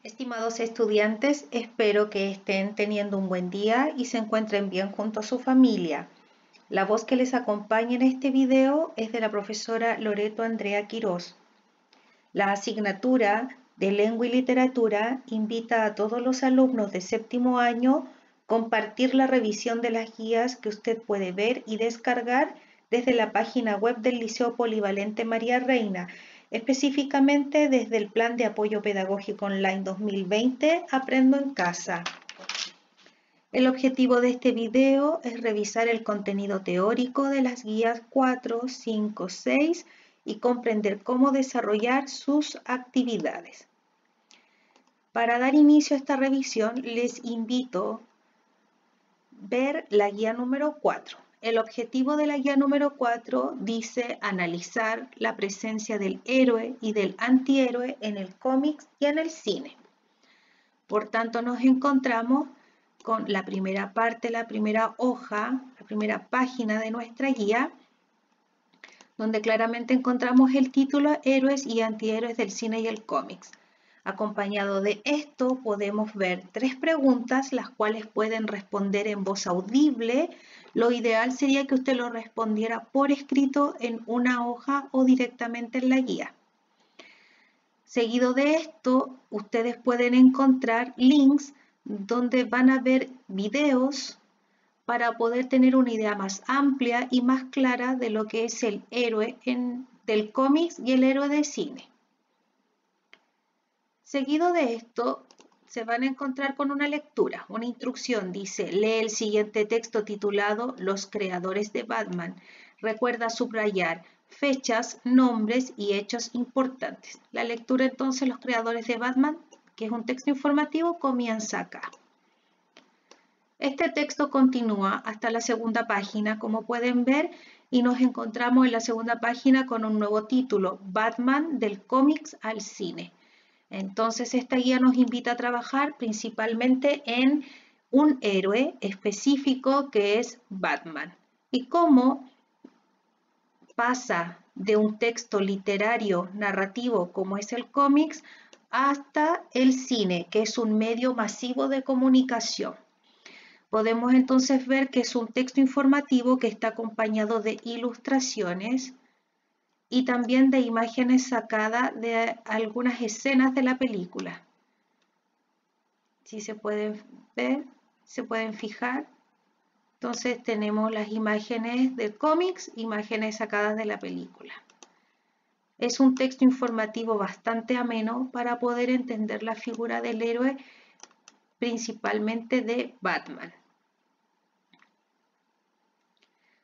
Estimados estudiantes, espero que estén teniendo un buen día y se encuentren bien junto a su familia. La voz que les acompaña en este video es de la profesora Loreto Andrea Quirós. La asignatura de Lengua y Literatura invita a todos los alumnos de séptimo año a compartir la revisión de las guías que usted puede ver y descargar desde la página web del Liceo Polivalente María Reina, específicamente desde el Plan de Apoyo Pedagógico Online 2020 Aprendo en Casa. El objetivo de este video es revisar el contenido teórico de las guías 4, 5, 6 y comprender cómo desarrollar sus actividades. Para dar inicio a esta revisión, les invito a ver la guía número 4. El objetivo de la guía número 4 dice analizar la presencia del héroe y del antihéroe en el cómic y en el cine. Por tanto, nos encontramos con la primera parte, la primera hoja, la primera página de nuestra guía, donde claramente encontramos el título Héroes y antihéroes del cine y el cómic. Acompañado de esto podemos ver 3 preguntas, las cuales pueden responder en voz audible. Lo ideal sería que usted lo respondiera por escrito en una hoja o directamente en la guía. Seguido de esto, ustedes pueden encontrar links donde van a ver videos para poder tener una idea más amplia y más clara de lo que es el héroe del cómic y el héroe de cine. Seguido de esto, se van a encontrar con una lectura, una instrucción. Dice, lee el siguiente texto titulado Los creadores de Batman. Recuerda subrayar fechas, nombres y hechos importantes. La lectura entonces, Los creadores de Batman, que es un texto informativo, comienza acá. Este texto continúa hasta la segunda página, como pueden ver, y nos encontramos en la segunda página con un nuevo título, Batman del cómics al cine. Entonces, esta guía nos invita a trabajar principalmente en un héroe específico que es Batman. Y cómo pasa de un texto literario narrativo como es el cómics hasta el cine, que es un medio masivo de comunicación. Podemos entonces ver que es un texto informativo que está acompañado de ilustraciones y también de imágenes sacadas de algunas escenas de la película. Si se pueden ver, se pueden fijar. Entonces tenemos las imágenes del cómics, imágenes sacadas de la película. Es un texto informativo bastante ameno para poder entender la figura del héroe, principalmente de Batman.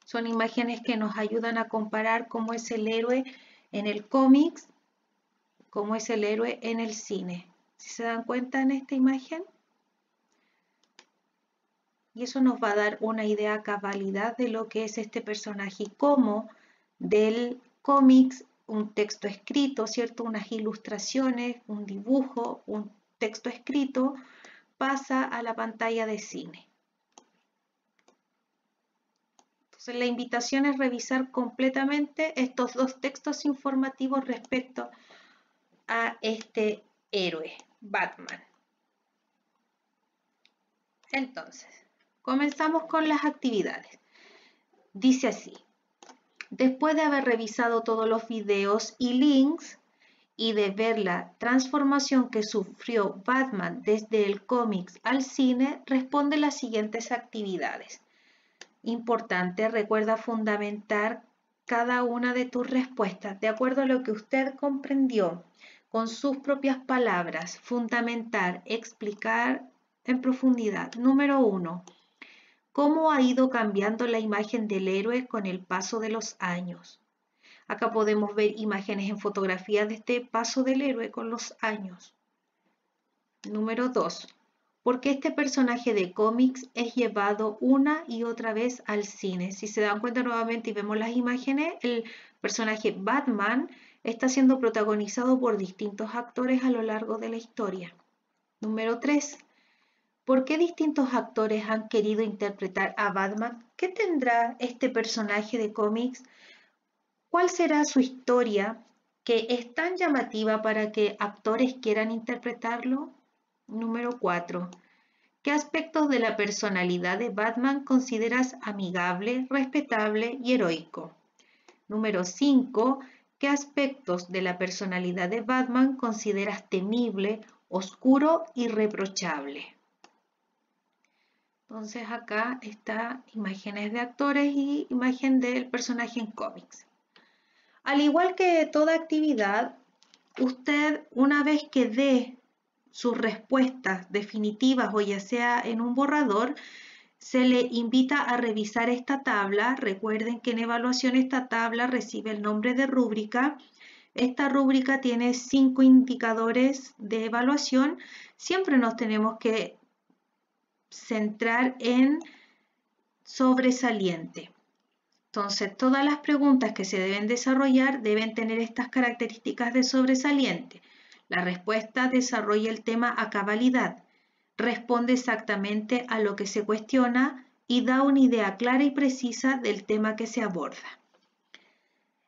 Son imágenes que nos ayudan a comparar cómo es el héroe en el cómics, cómo es el héroe en el cine. ¿Si se dan cuenta en esta imagen? Y eso nos va a dar una idea a cabalidad de lo que es este personaje y cómo del cómics, un texto escrito, ¿cierto? Unas ilustraciones, un dibujo, un texto escrito, pasa a la pantalla de cine. Entonces, la invitación es revisar completamente estos 2 textos informativos respecto a este héroe, Batman. Entonces, comenzamos con las actividades. Dice así, después de haber revisado todos los videos y links y de ver la transformación que sufrió Batman desde el cómics al cine, responde las siguientes actividades. Importante, recuerda fundamentar cada una de tus respuestas de acuerdo a lo que usted comprendió, con sus propias palabras, fundamentar, explicar en profundidad. Número 1. ¿Cómo ha ido cambiando la imagen del héroe con el paso de los años? Acá podemos ver imágenes en fotografía de este paso del héroe con los años. Número 2. ¿Por qué este personaje de cómics es llevado una y otra vez al cine? Si se dan cuenta nuevamente y vemos las imágenes, el personaje Batman está siendo protagonizado por distintos actores a lo largo de la historia. Número 3. ¿Por qué distintos actores han querido interpretar a Batman? ¿Qué tendrá este personaje de cómics? ¿Cuál será su historia que es tan llamativa para que actores quieran interpretarlo? Número 4. ¿Qué aspectos de la personalidad de Batman consideras amigable, respetable y heroico? Número 5. ¿Qué aspectos de la personalidad de Batman consideras temible, oscuro y reprochable? Entonces acá está imágenes de actores y imagen del personaje en cómics. Al igual que toda actividad, usted una vez que dé sus respuestas definitivas o ya sea en un borrador, se le invita a revisar esta tabla. Recuerden que en evaluación esta tabla recibe el nombre de rúbrica. Esta rúbrica tiene 5 indicadores de evaluación. Siempre nos tenemos que centrar en sobresaliente. Entonces, todas las preguntas que se deben desarrollar deben tener estas características de sobresaliente. La respuesta desarrolla el tema a cabalidad, responde exactamente a lo que se cuestiona y da una idea clara y precisa del tema que se aborda.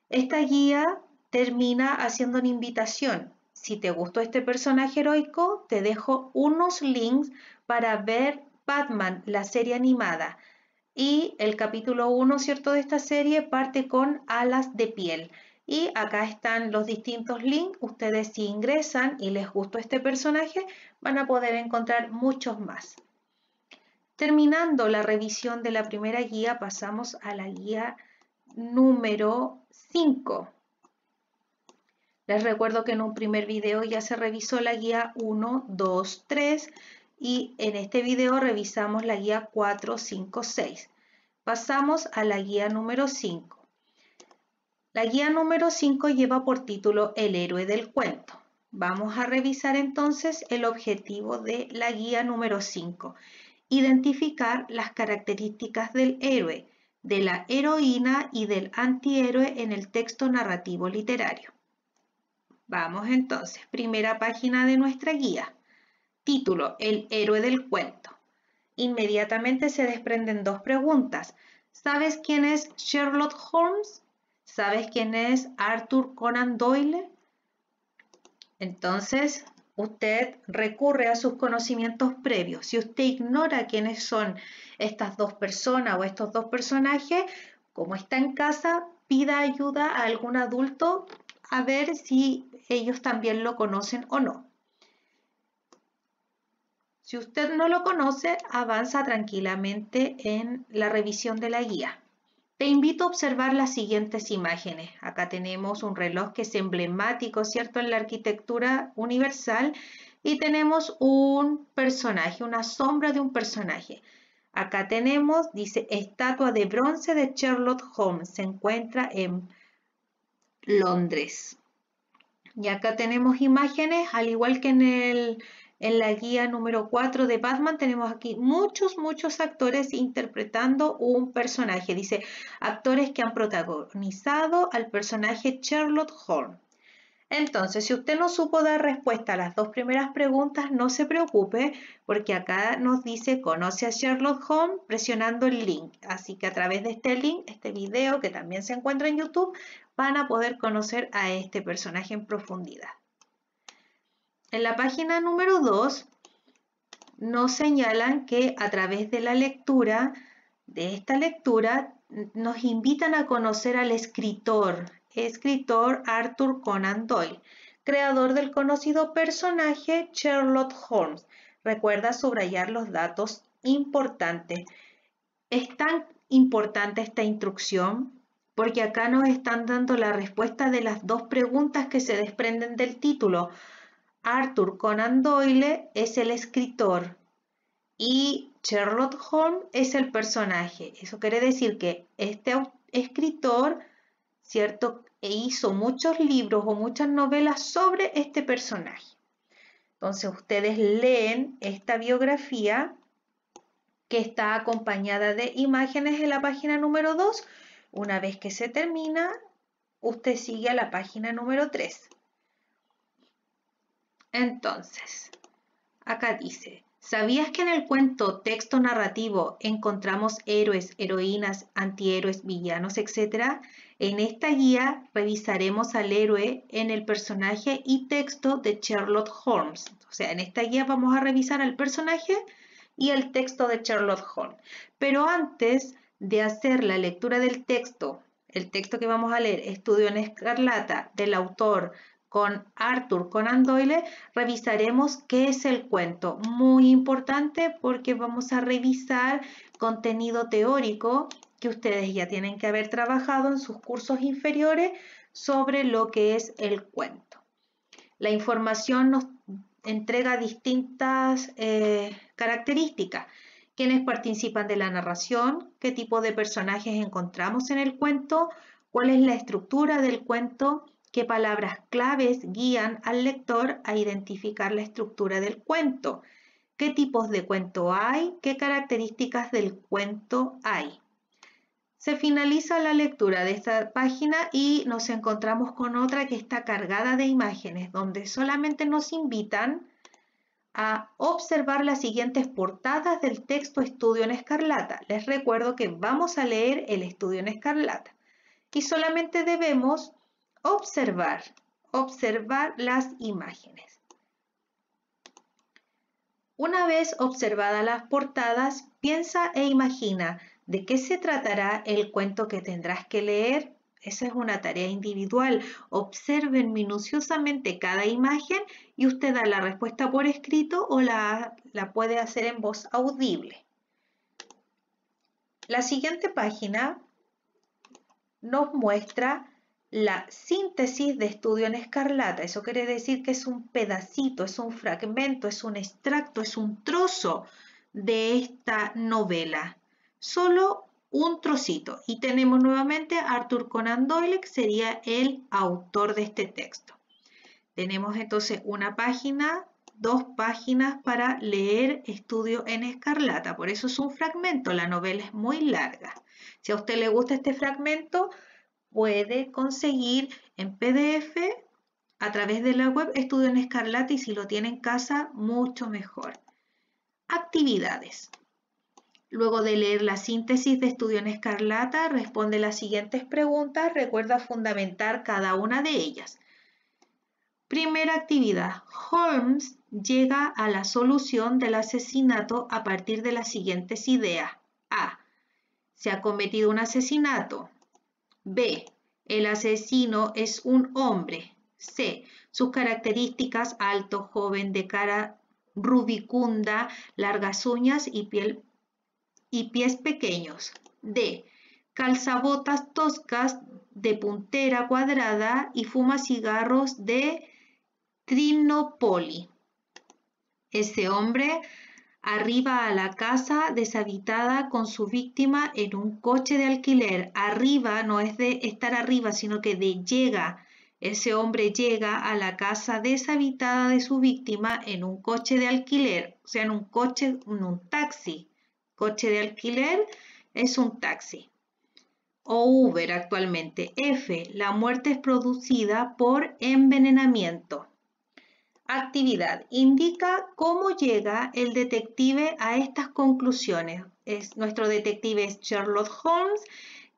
Esta guía termina haciendo una invitación. Si te gustó este personaje heroico, te dejo unos links para ver Batman, la serie animada. Y el capítulo 1, ¿cierto?, de esta serie parte con Alas de piel. Y acá están los distintos links. Ustedes si ingresan y les gustó este personaje, van a poder encontrar muchos más. Terminando la revisión de la primera guía, pasamos a la guía número 5. Les recuerdo que en un primer video ya se revisó la guía 1, 2, 3 y en este video revisamos la guía 4, 5, 6. Pasamos a la guía número 5. La guía número 5 lleva por título El héroe del cuento. Vamos a revisar entonces el objetivo de la guía número 5. Identificar las características del héroe, de la heroína y del antihéroe en el texto narrativo literario. Vamos entonces, primera página de nuestra guía. Título, El héroe del cuento. Inmediatamente se desprenden dos preguntas. ¿Sabes quién es Sherlock Holmes? ¿Sabes quién es Arthur Conan Doyle? Entonces, usted recurre a sus conocimientos previos. Si usted ignora quiénes son estas dos personas o estos dos personajes, como está en casa, pida ayuda a algún adulto a ver si ellos también lo conocen o no. Si usted no lo conoce, avanza tranquilamente en la revisión de la guía. Te invito a observar las siguientes imágenes. Acá tenemos un reloj que es emblemático, ¿cierto?, en la arquitectura universal y tenemos un personaje, una sombra de un personaje. Acá tenemos, dice, estatua de bronce de Sherlock Holmes, se encuentra en Londres. Y acá tenemos imágenes, al igual que en la guía número 4 de Batman, tenemos aquí muchos actores interpretando un personaje. Dice, actores que han protagonizado al personaje Sherlock Holmes. Entonces, si usted no supo dar respuesta a las dos primeras preguntas, no se preocupe, porque acá nos dice, conoce a Sherlock Holmes presionando el link. Así que a través de este link, este video que también se encuentra en YouTube, van a poder conocer a este personaje en profundidad. En la página número 2 nos señalan que a través de la lectura, de esta lectura, nos invitan a conocer al escritor Arthur Conan Doyle, creador del conocido personaje Sherlock Holmes. Recuerda subrayar los datos importantes. Es tan importante esta instrucción porque acá nos están dando la respuesta de las dos preguntas que se desprenden del título. Arthur Conan Doyle es el escritor y Sherlock Holmes es el personaje. Eso quiere decir que este escritor, ¿cierto?, hizo muchos libros o muchas novelas sobre este personaje. Entonces ustedes leen esta biografía que está acompañada de imágenes en la página número 2. Una vez que se termina, usted sigue a la página número 3. Entonces, acá dice, ¿Sabías que en el cuento texto narrativo encontramos héroes, heroínas, antihéroes, villanos, etcétera? En esta guía revisaremos al héroe en el personaje y texto de Sherlock Holmes. O sea, en esta guía vamos a revisar al personaje y el texto de Sherlock Holmes. Pero antes de hacer la lectura del texto, el texto que vamos a leer, Estudio en Escarlata, del autor con Arthur Conan Doyle, revisaremos qué es el cuento. Muy importante porque vamos a revisar contenido teórico que ustedes ya tienen que haber trabajado en sus cursos inferiores sobre lo que es el cuento. La información nos entrega distintas características. Quiénes participan de la narración, qué tipo de personajes encontramos en el cuento, cuál es la estructura del cuento, qué palabras claves guían al lector a identificar la estructura del cuento, qué tipos de cuento hay, qué características del cuento hay. Se finaliza la lectura de esta página y nos encontramos con otra que está cargada de imágenes, donde solamente nos invitan a observar las siguientes portadas del texto Estudio en Escarlata. Les recuerdo que vamos a leer el Estudio en Escarlata y solamente debemos observar las imágenes. Una vez observadas las portadas, piensa e imagina de qué se tratará el cuento que tendrás que leer. Esa es una tarea individual. Observen minuciosamente cada imagen y usted da la respuesta por escrito o la puede hacer en voz audible. La siguiente página nos muestra la síntesis de Estudio en Escarlata. Eso quiere decir que es un pedacito, es un fragmento, es un extracto, es un trozo de esta novela. Solo un trocito. Y tenemos nuevamente a Arthur Conan Doyle, que sería el autor de este texto. Tenemos entonces una página, 2 páginas para leer Estudio en Escarlata. Por eso es un fragmento, la novela es muy larga. Si a usted le gusta este fragmento, puede conseguir en PDF a través de la web Estudio en Escarlata y si lo tiene en casa, mucho mejor. Actividades. Luego de leer la síntesis de Estudio en Escarlata, responde las siguientes preguntas. Recuerda fundamentar cada una de ellas. Primera actividad. Holmes llega a la solución del asesinato a partir de las siguientes ideas. A. Se ha cometido un asesinato. B. El asesino es un hombre. C. Sus características: alto, joven, de cara rubicunda, largas uñas y pies pequeños. D. Calzabotas toscas de puntera cuadrada y fuma cigarros de Trinopoli. Ese hombre arriba a la casa deshabitada con su víctima en un coche de alquiler. Arriba no es de estar arriba, sino que de llega. Ese hombre llega a la casa deshabitada de su víctima en un coche de alquiler, o sea, en un taxi. Coche de alquiler es un taxi. O Uber actualmente. F. La muerte es producida por envenenamiento. Actividad. Indica cómo llega el detective a estas conclusiones. Nuestro detective es Sherlock Holmes.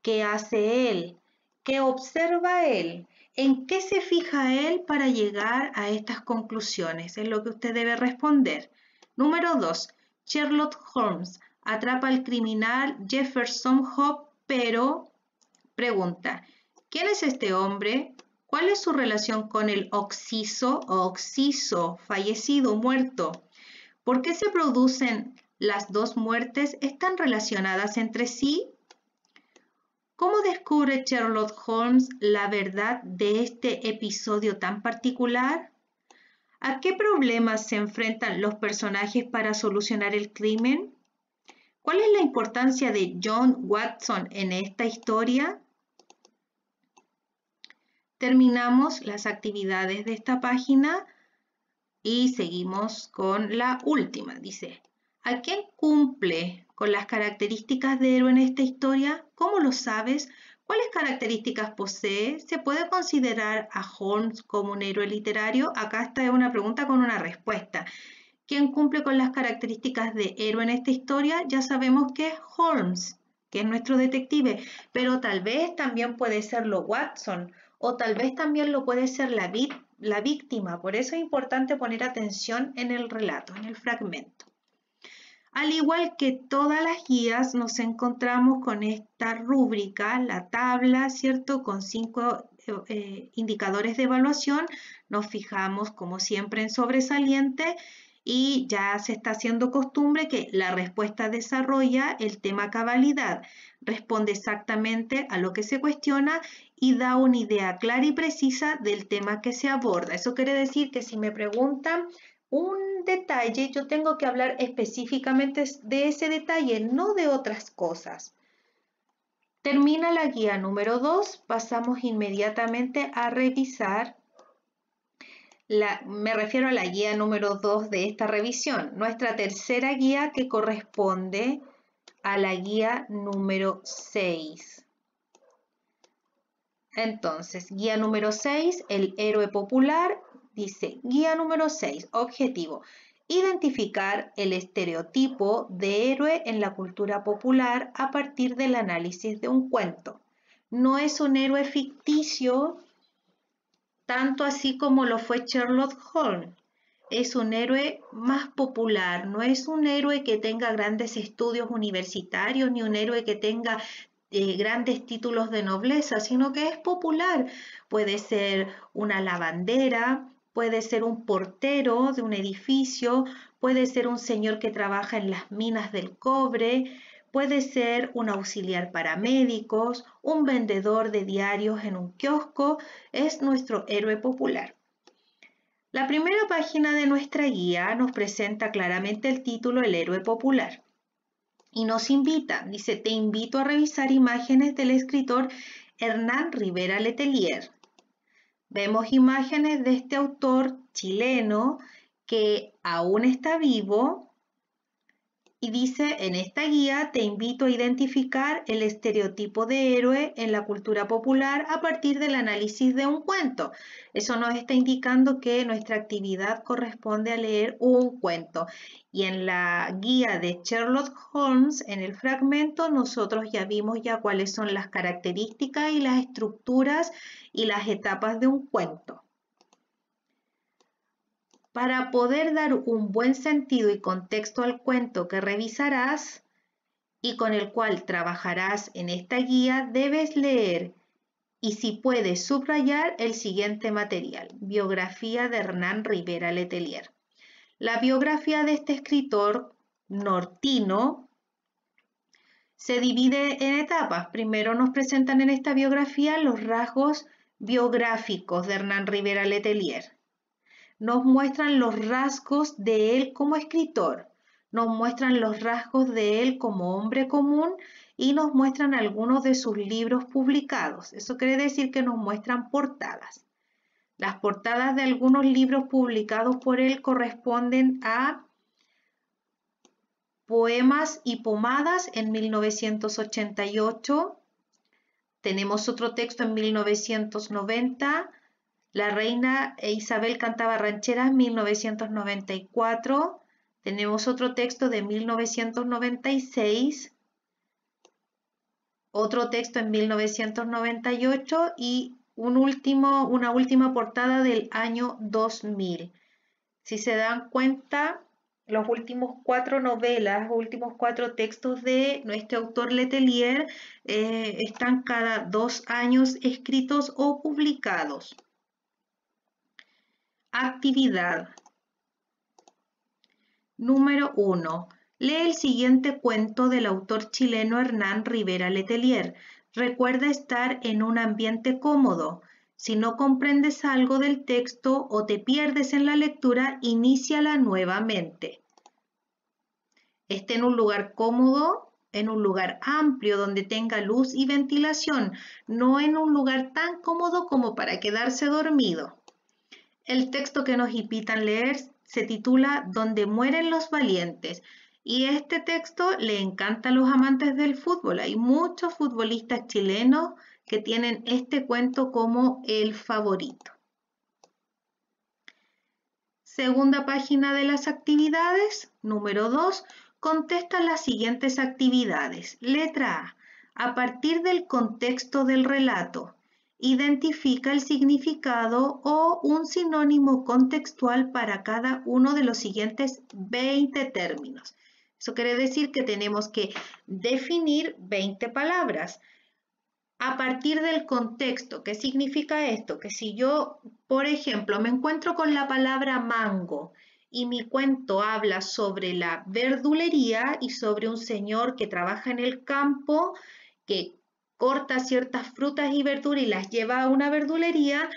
¿Qué hace él? ¿Qué observa él? ¿En qué se fija él para llegar a estas conclusiones? Es lo que usted debe responder. Número 2. Sherlock Holmes atrapa al criminal Jefferson Hope, pero pregunta, ¿quién es este hombre? ¿Cuál es su relación con el occiso fallecido, muerto? ¿Por qué se producen las dos muertes? ¿Están relacionadas entre sí? ¿Cómo descubre Sherlock Holmes la verdad de este episodio tan particular? ¿A qué problemas se enfrentan los personajes para solucionar el crimen? ¿Cuál es la importancia de John Watson en esta historia? Terminamos las actividades de esta página y seguimos con la última. Dice, ¿a quién cumple con las características de héroe en esta historia? ¿Cómo lo sabes? ¿Cuáles características posee? ¿Se puede considerar a Holmes como un héroe literario? Acá está una pregunta con una respuesta. ¿Quién cumple con las características de héroe en esta historia? Ya sabemos que es Holmes, que es nuestro detective, pero tal vez también puede serlo Watson, o tal vez también lo puede ser la víctima. Por eso es importante poner atención en el relato, en el fragmento. Al igual que todas las guías, nos encontramos con esta rúbrica, la tabla, ¿cierto? Con 5 indicadores de evaluación. Nos fijamos, como siempre, en sobresaliente y ya se está haciendo costumbre que la respuesta desarrolla el tema cabalidad, responde exactamente a lo que se cuestiona y da una idea clara y precisa del tema que se aborda. Eso quiere decir que si me preguntan un detalle, yo tengo que hablar específicamente de ese detalle, no de otras cosas. Termina la guía número 2, pasamos inmediatamente a revisar, me refiero a la guía número 2 de esta revisión, nuestra tercera guía que corresponde a la guía número 6. Entonces, guía número 6, el héroe popular. Dice, guía número 6, objetivo, identificar el estereotipo de héroe en la cultura popular a partir del análisis de un cuento. No es un héroe ficticio, tanto así como lo fue Sherlock Holmes. Es un héroe más popular, no es un héroe que tenga grandes estudios universitarios, ni un héroe que tenga grandes títulos de nobleza, sino que es popular. Puede ser una lavandera, puede ser un portero de un edificio, puede ser un señor que trabaja en las minas del cobre, puede ser un auxiliar para médicos, un vendedor de diarios en un kiosco, es nuestro héroe popular. La primera página de nuestra guía nos presenta claramente el título El héroe popular y nos invita, dice, te invito a revisar imágenes del escritor Hernán Rivera Letelier. Vemos imágenes de este autor chileno que aún está vivo y dice, en esta guía te invito a identificar el estereotipo de héroe en la cultura popular a partir del análisis de un cuento. Eso nos está indicando que nuestra actividad corresponde a leer un cuento. Y en la guía de Sherlock Holmes, en el fragmento, nosotros ya vimos ya cuáles son las características y las estructuras y las etapas de un cuento. Para poder dar un buen sentido y contexto al cuento que revisarás y con el cual trabajarás en esta guía, debes leer y, si puedes, subrayar el siguiente material: biografía de Hernán Rivera Letelier. La biografía de este escritor nortino se divide en etapas. Primero nos presentan en esta biografía los rasgos biográficos de Hernán Rivera Letelier. Nos muestran los rasgos de él como escritor, nos muestran los rasgos de él como hombre común y nos muestran algunos de sus libros publicados. Eso quiere decir que nos muestran portadas. Las portadas de algunos libros publicados por él corresponden a Poemas y Pomadas en 1988. Tenemos otro texto en 1990. La reina Isabel cantaba rancheras, 1994. Tenemos otro texto de 1996. Otro texto en 1998 y una última portada del año 2000. Si se dan cuenta, los últimos 4 novelas, los últimos 4 textos de nuestro autor Letelier están cada 2 años escritos o publicados. Actividad. Número 1. Lee el siguiente cuento del autor chileno Hernán Rivera Letelier. Recuerda estar en un ambiente cómodo. Si no comprendes algo del texto o te pierdes en la lectura, iníciala nuevamente. Esté en un lugar cómodo, en un lugar amplio donde tenga luz y ventilación, no en un lugar tan cómodo como para quedarse dormido. El texto que nos invitan a leer se titula Donde mueren los valientes y este texto le encanta a los amantes del fútbol. Hay muchos futbolistas chilenos que tienen este cuento como el favorito. Segunda página de las actividades. Número 2. Contesta las siguientes actividades. Letra A. A partir del contexto del relato, identifica el significado o un sinónimo contextual para cada uno de los siguientes 20 términos. Eso quiere decir que tenemos que definir 20 palabras. A partir del contexto, ¿qué significa esto? Que si yo, por ejemplo, me encuentro con la palabra mango y mi cuento habla sobre la verdulería y sobre un señor que trabaja en el campo, que corta ciertas frutas y verduras y las lleva a una verdulería,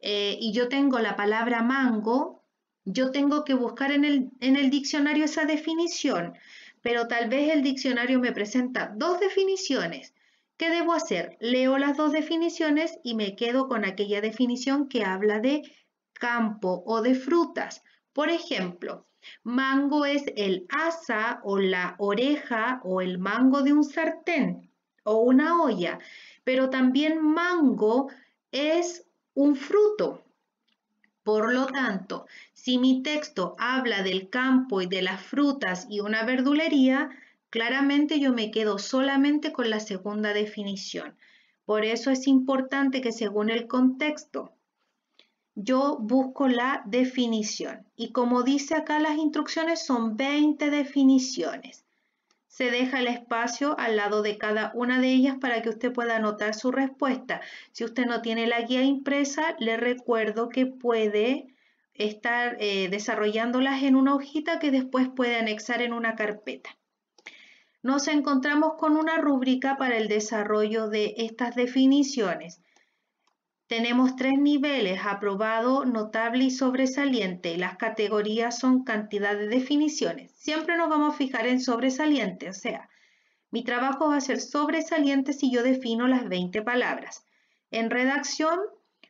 y yo tengo la palabra mango, yo tengo que buscar en el diccionario esa definición, pero tal vez el diccionario me presenta dos definiciones. ¿Qué debo hacer? Leo las dos definiciones y me quedo con aquella definición que habla de campo o de frutas. Por ejemplo, mango es el asa o la oreja o el mango de un sartén o una olla, pero también mango es un fruto. Por lo tanto, si mi texto habla del campo y de las frutas y una verdulería, claramente yo me quedo solamente con la segunda definición. Por eso es importante que según el contexto, yo busco la definición. Y como dice acá las instrucciones, son 20 definiciones. Se deja el espacio al lado de cada una de ellas para que usted pueda anotar su respuesta. Si usted no tiene la guía impresa, le recuerdo que puede estar desarrollándolas en una hojita que después puede anexar en una carpeta. Nos encontramos con una rúbrica para el desarrollo de estas definiciones. Tenemos 3 niveles: aprobado, notable y sobresaliente. Las categorías son cantidad de definiciones. Siempre nos vamos a fijar en sobresaliente, o sea, mi trabajo va a ser sobresaliente si yo defino las 20 palabras. En redacción,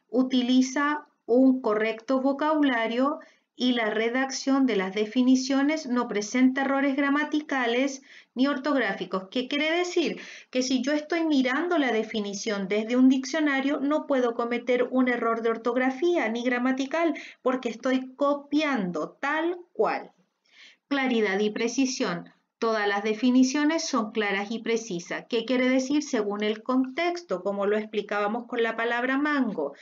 utiliza un correcto vocabulario y la redacción de las definiciones no presenta errores gramaticales ni ortográficos. ¿Qué quiere decir? Que si yo estoy mirando la definición desde un diccionario, no puedo cometer un error de ortografía ni gramatical porque estoy copiando tal cual. Claridad y precisión. Todas las definiciones son claras y precisas. ¿Qué quiere decir? Según el contexto, como lo explicábamos con la palabra mango.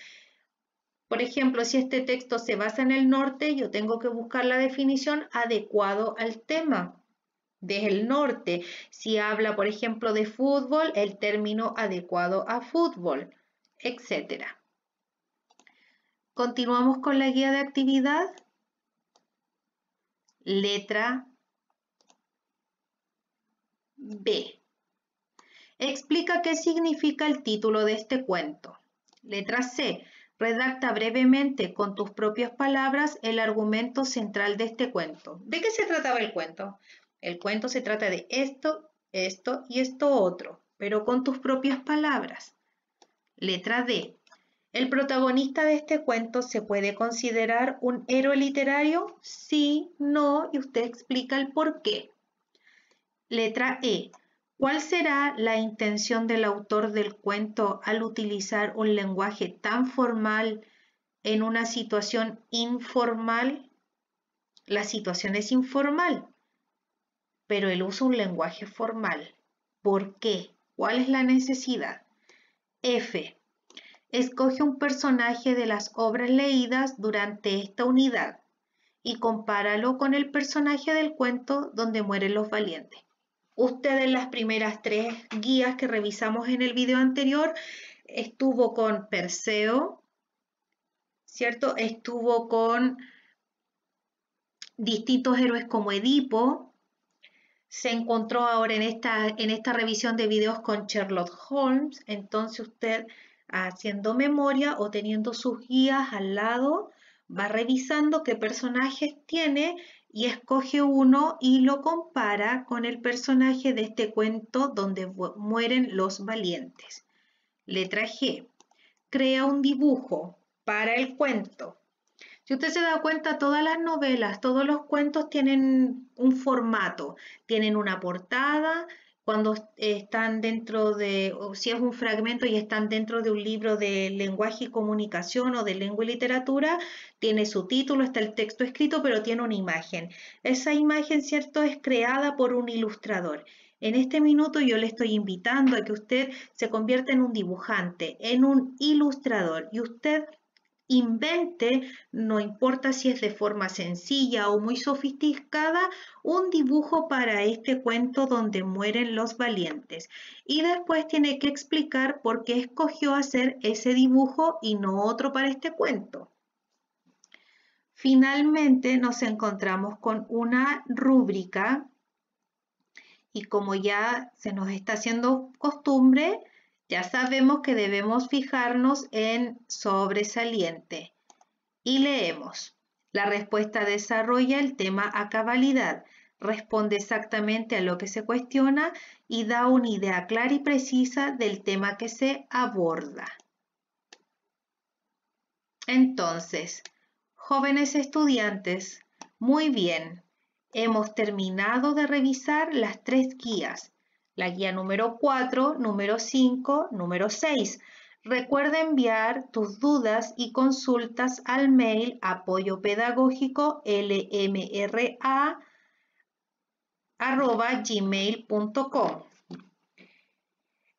Por ejemplo, si este texto se basa en el norte, yo tengo que buscar la definición adecuado al tema. Desde el norte, si habla, por ejemplo, de fútbol, el término adecuado a fútbol, etc. Continuamos con la guía de actividad. Letra B. Explica qué significa el título de este cuento. Letra C. Redacta brevemente con tus propias palabras el argumento central de este cuento. ¿De qué se trataba el cuento? El cuento se trata de esto, esto y esto otro, pero con tus propias palabras. Letra D. ¿El protagonista de este cuento se puede considerar un héroe literario? Sí, no, y usted explica el por qué. Letra E. ¿Cuál será la intención del autor del cuento al utilizar un lenguaje tan formal en una situación informal? La situación es informal, pero él usa un lenguaje formal. ¿Por qué? ¿Cuál es la necesidad? F. Escoge un personaje de las obras leídas durante esta unidad y compáralo con el personaje del cuento donde mueren los valientes. Usted en las primeras 3 guías que revisamos en el video anterior estuvo con Perseo, ¿cierto? Estuvo con distintos héroes como Edipo. Se encontró ahora en esta revisión de videos con Sherlock Holmes. Entonces usted, haciendo memoria o teniendo sus guías al lado, va revisando qué personajes tiene y escoge uno y lo compara con el personaje de este cuento donde mueren los valientes. Letra G. Crea un dibujo para el cuento. Si usted se da cuenta, todas las novelas, todos los cuentos tienen un formato, tienen una portada cuando están dentro de, o si es un fragmento y están dentro de un libro de lenguaje y comunicación o de lengua y literatura, tiene su título, está el texto escrito, pero tiene una imagen. Esa imagen, ¿cierto?, es creada por un ilustrador. En este minuto yo le estoy invitando a que usted se convierta en un dibujante, en un ilustrador, y usted invente, no importa si es de forma sencilla o muy sofisticada, un dibujo para este cuento donde mueren los valientes. Y después tiene que explicar por qué escogió hacer ese dibujo y no otro para este cuento. Finalmente nos encontramos con una rúbrica y como ya se nos está haciendo costumbre, ya sabemos que debemos fijarnos en sobresaliente. Y leemos. La respuesta desarrolla el tema a cabalidad, responde exactamente a lo que se cuestiona y da una idea clara y precisa del tema que se aborda. Entonces, jóvenes estudiantes, muy bien, hemos terminado de revisar las 3 guías, la guía número 4, número 5, número 6. Recuerda enviar tus dudas y consultas al mail apoyopedagógico.lmra@gmail.com.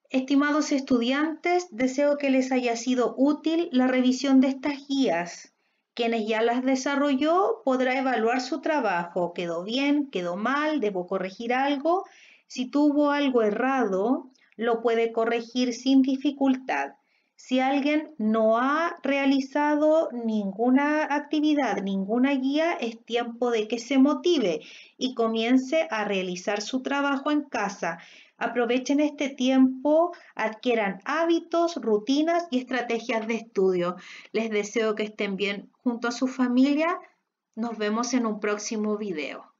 Estimados estudiantes, deseo que les haya sido útil la revisión de estas guías. Quienes ya las desarrolló podrá evaluar su trabajo. ¿Quedó bien? ¿Quedó mal? ¿Debo corregir algo? Si tuvo algo errado, lo puede corregir sin dificultad. Si alguien no ha realizado ninguna actividad, ninguna guía, es tiempo de que se motive y comience a realizar su trabajo en casa. Aprovechen este tiempo, adquieran hábitos, rutinas y estrategias de estudio. Les deseo que estén bien junto a su familia. Nos vemos en un próximo video.